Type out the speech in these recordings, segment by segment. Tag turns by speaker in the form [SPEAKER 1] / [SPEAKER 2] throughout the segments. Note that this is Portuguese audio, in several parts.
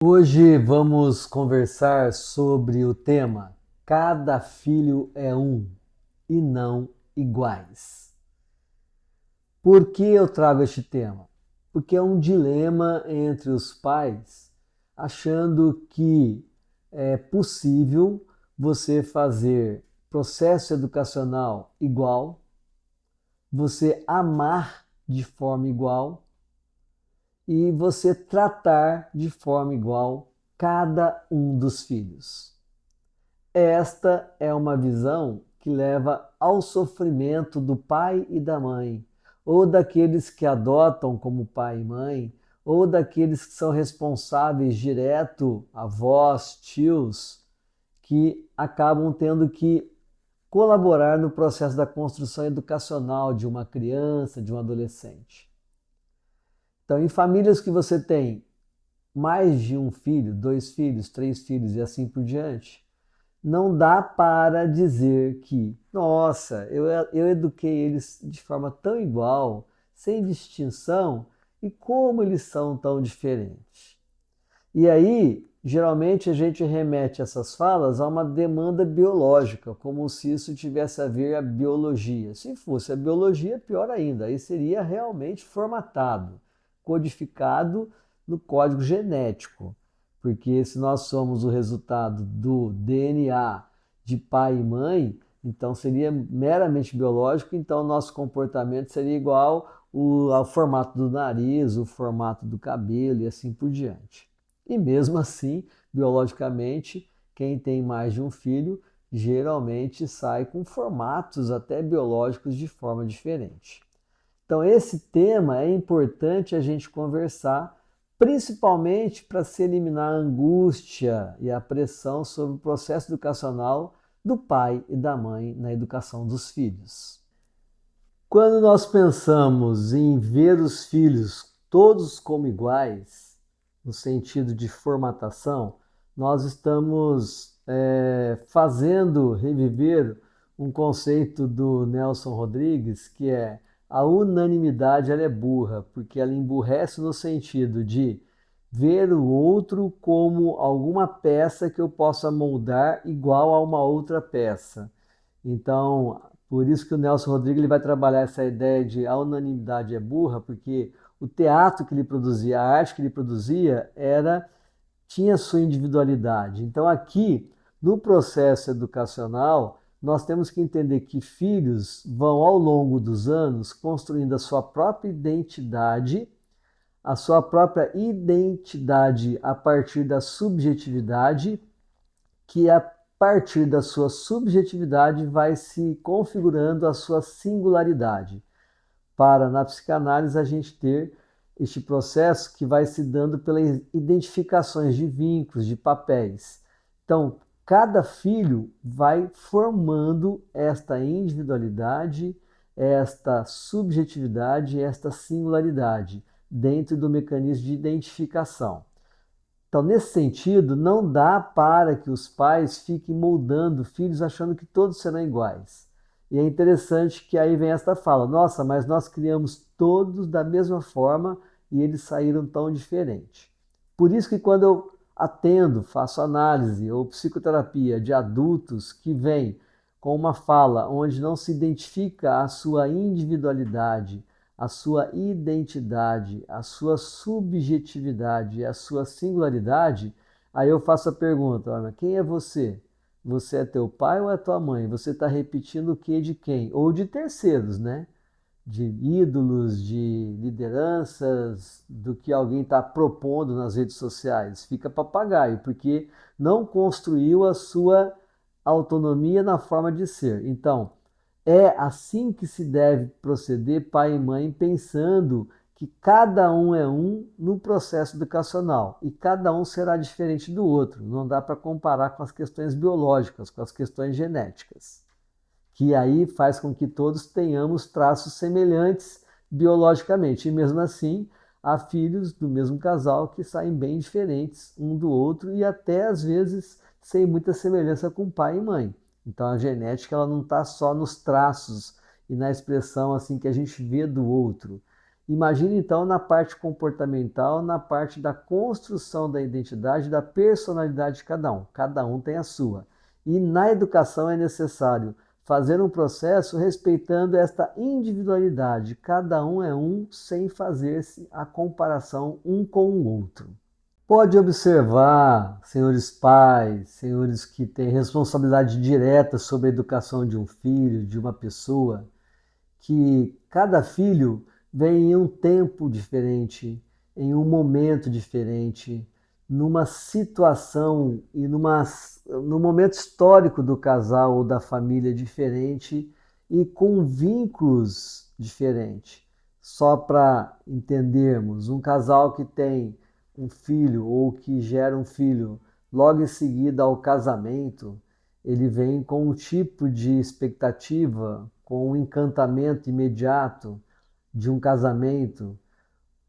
[SPEAKER 1] Hoje vamos conversar sobre o tema Cada filho é um e não iguais. Por que eu trago este tema? Porque é um dilema entre os pais achando que é possível você fazer processo educacional igual, você amar de forma igual e você tratar de forma igual cada um dos filhos. Esta é uma visão que leva ao sofrimento do pai e da mãe, ou daqueles que adotam como pai e mãe, ou daqueles que são responsáveis direto, avós, tios, que acabam tendo que colaborar no processo da construção educacional de uma criança, de um adolescente. Então, em famílias que você tem mais de um filho, dois filhos, três filhos e assim por diante, não dá para dizer que, nossa, eu eduquei eles de forma tão igual, sem distinção, e como eles são tão diferentes. E aí, geralmente a gente remete essas falas a uma demanda biológica, como se isso tivesse a ver a biologia. Se fosse a biologia, pior ainda, aí seria realmente formatado, codificado no código genético. Porque se nós somos o resultado do DNA de pai e mãe, então seria meramente biológico, então o nosso comportamento seria igual ao formato do nariz, o formato do cabelo e assim por diante. E mesmo assim, biologicamente, quem tem mais de um filho geralmente sai com formatos até biológicos de forma diferente. Então, esse tema é importante a gente conversar, principalmente para se eliminar a angústia e a pressão sobre o processo educacional do pai e da mãe na educação dos filhos. Quando nós pensamos em ver os filhos todos como iguais, no sentido de formatação, nós estamos fazendo reviver um conceito do Nelson Rodrigues, que é a unanimidade ela é burra, porque ela emburrece no sentido de ver o outro como alguma peça que eu possa moldar igual a uma outra peça. Então, por isso que o Nelson Rodrigues ele vai trabalhar essa ideia de a unanimidade é burra, porque o teatro que ele produzia, a arte que ele produzia, tinha sua individualidade. Então, aqui, no processo educacional, nós temos que entender que filhos vão, ao longo dos anos, construindo a sua própria identidade a partir da subjetividade, que a partir da sua subjetividade vai se configurando a sua singularidade. Para, na psicanálise, a gente ter este processo que vai se dando pelas identificações de vínculos, de papéis. Então, cada filho vai formando esta individualidade, esta subjetividade, esta singularidade dentro do mecanismo de identificação. Então, nesse sentido, não dá para que os pais fiquem moldando filhos achando que todos serão iguais. E é interessante que aí vem esta fala: nossa, mas nós criamos todos da mesma forma e eles saíram tão diferentes. Por isso que quando eu atendo, faço análise ou psicoterapia de adultos que vêm com uma fala onde não se identifica a sua individualidade, a sua identidade, a sua subjetividade, a sua singularidade, aí eu faço a pergunta: olha, quem é você? Você é teu pai ou é tua mãe? Você está repetindo o que de quem? Ou de terceiros, né? De ídolos, de lideranças, do que alguém está propondo nas redes sociais. Fica papagaio, porque não construiu a sua autonomia na forma de ser. Então, é assim que se deve proceder pai e mãe, pensando que cada um é um no processo educacional e cada um será diferente do outro. Não dá para comparar com as questões biológicas, com as questões genéticas, que aí faz com que todos tenhamos traços semelhantes biologicamente. E mesmo assim, há filhos do mesmo casal que saem bem diferentes um do outro e até às vezes sem muita semelhança com pai e mãe. Então a genética ela não está só nos traços e na expressão assim que a gente vê do outro. Imagine então na parte comportamental, na parte da construção da identidade, da personalidade de cada um. Cada um tem a sua. E na educação é necessário fazer um processo respeitando esta individualidade. Cada um é um, sem fazer-se a comparação um com o outro. Pode observar, senhores pais, senhores que têm responsabilidade direta sobre a educação de um filho, de uma pessoa, que cada filho vem em um tempo diferente, em um momento diferente, numa situação e num momento histórico do casal ou da família diferente e com vínculos diferentes. Só para entendermos, um casal que tem um filho ou que gera um filho logo em seguida ao casamento, ele vem com um tipo de expectativa, com um encantamento imediato de um casamento.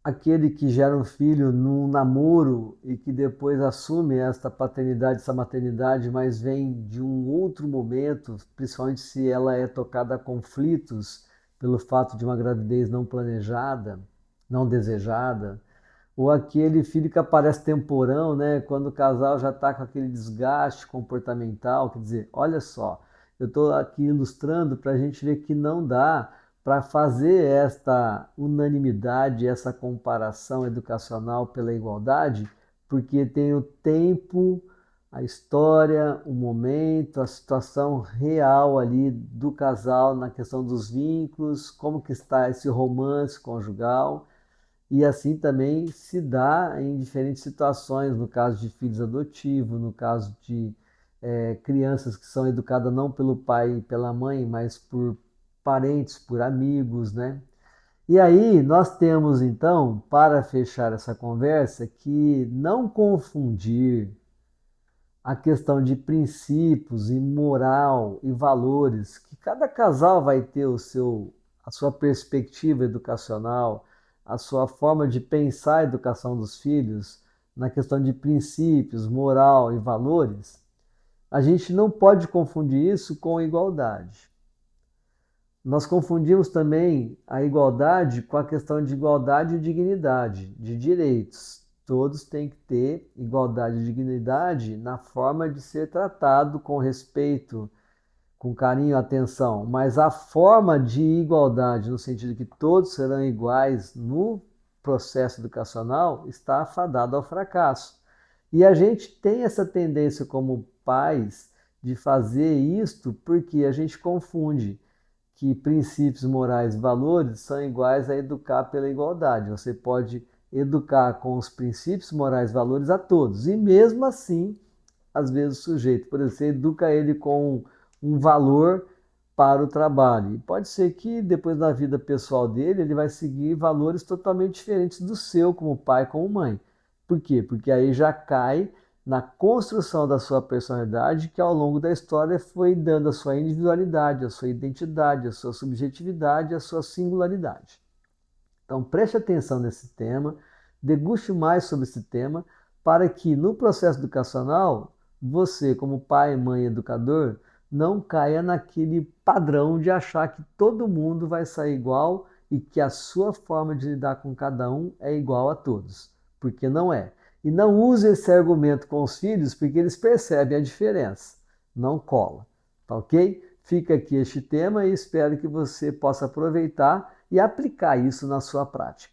[SPEAKER 1] Aquele que gera um filho num namoro e que depois assume esta paternidade, essa maternidade, mas vem de um outro momento, principalmente se ela é tocada a conflitos pelo fato de uma gravidez não planejada, não desejada, ou aquele filho que aparece temporão, né? Quando o casal já está com aquele desgaste comportamental. Quer dizer, olha só, eu estou aqui ilustrando para a gente ver que não dá para fazer esta unanimidade, essa comparação educacional pela igualdade, porque tem o tempo, a história, o momento, a situação real ali do casal na questão dos vínculos, como que está esse romance conjugal. E assim também se dá em diferentes situações, no caso de filhos adotivos, no caso de crianças que são educadas não pelo pai e pela mãe, mas por parentes, por amigos, né? E aí nós temos então, para fechar essa conversa, que não confundir a questão de princípios e moral e valores, que cada casal vai ter a sua perspectiva educacional, a sua forma de pensar a educação dos filhos, na questão de princípios, moral e valores. A gente não pode confundir isso com igualdade. Nós confundimos também a igualdade com a questão de igualdade e dignidade, de direitos. Todos têm que ter igualdade e dignidade na forma de ser tratado com respeito, com carinho, atenção, mas a forma de igualdade, no sentido que todos serão iguais no processo educacional, está afadado ao fracasso. E a gente tem essa tendência como pais de fazer isto porque a gente confunde que princípios morais e valores são iguais a educar pela igualdade. Você pode educar com os princípios morais e valores a todos, e mesmo assim, às vezes o sujeito, por exemplo, você educa ele com um valor para o trabalho. E pode ser que depois na vida pessoal dele, ele vai seguir valores totalmente diferentes do seu, como pai, como mãe. Por quê? Porque aí já cai na construção da sua personalidade, que ao longo da história foi dando a sua individualidade, a sua identidade, a sua subjetividade, a sua singularidade. Então preste atenção nesse tema, deguste mais sobre esse tema, para que no processo educacional, você como pai, mãe, educador, não caia naquele padrão de achar que todo mundo vai sair igual e que a sua forma de lidar com cada um é igual a todos, porque não é. E não use esse argumento com os filhos, porque eles percebem a diferença. Não cola, tá ok? Fica aqui este tema e espero que você possa aproveitar e aplicar isso na sua prática.